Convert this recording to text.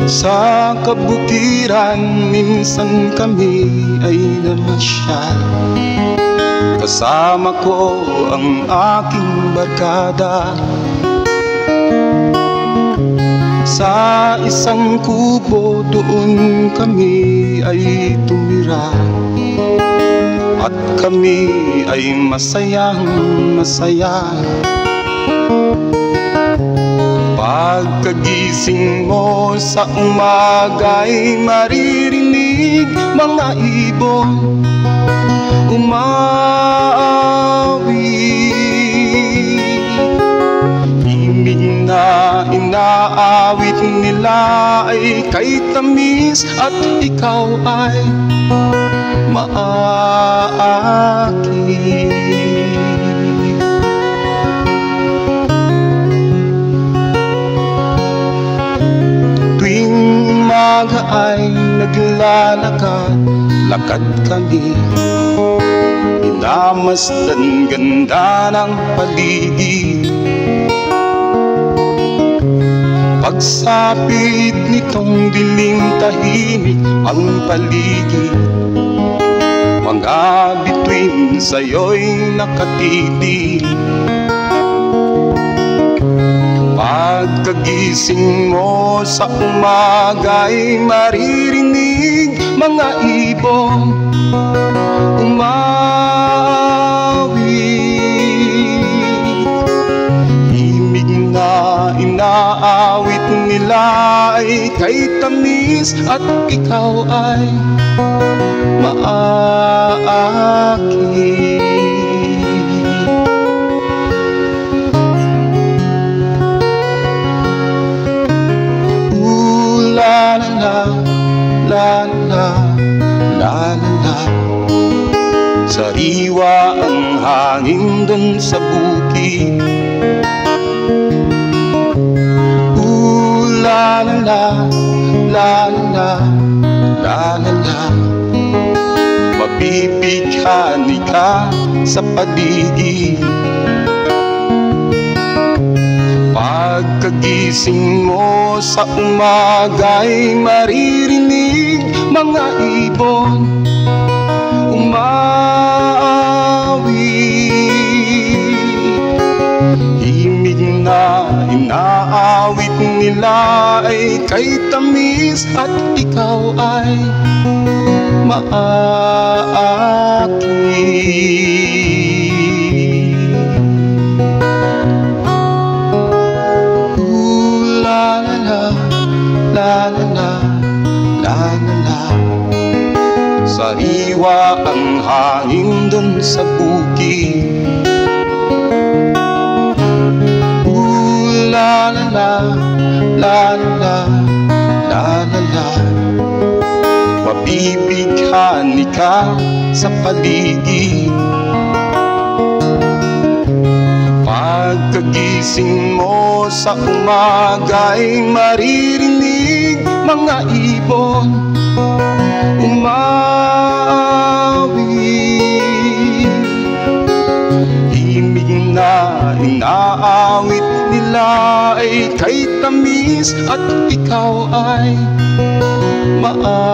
Sa kabutiran minsan kami ay namasyal. Kasama ko ang aking barkada. Sa isang kubo doon kami ay tumira, at kami ay masayang masaya. Pagkagising mo sa umaga'y maririnig mga ibon umawit. Himig na inaawit nila ay kay tamis, at ikaw ay maaakit. Tuwing umaga ay naglalakad kami, minamasdan ganda ng paligid. Pagsapit nitong dilim tahimik ang paligid, mga bituin sa'yo'y nakatitig. Pagkagising mo sa umaga'y maririnig mga ibon umawit. Himig na inaawit nila ay kay tamis, at ikaw ay maaakit. La la la la la la, sariwa ang hangin dun sa bukid. La la la la la la la, mabibighani ka sa paligid. Pagkagising mo sa umaga'y maririnig mga ibon umawit. Himig na inaawit nila ay kay tamis, at ikaw ay maaakit. La la la la la, sariwa ang hangin dun sa bukid. La la la la la la la, mabibighani ka sa paligid. Pagkagising mo sa umaga'y maririnig mga ibon umawit. Himig na inaawit nila ay kay tamis, at ikaw ay maaakit.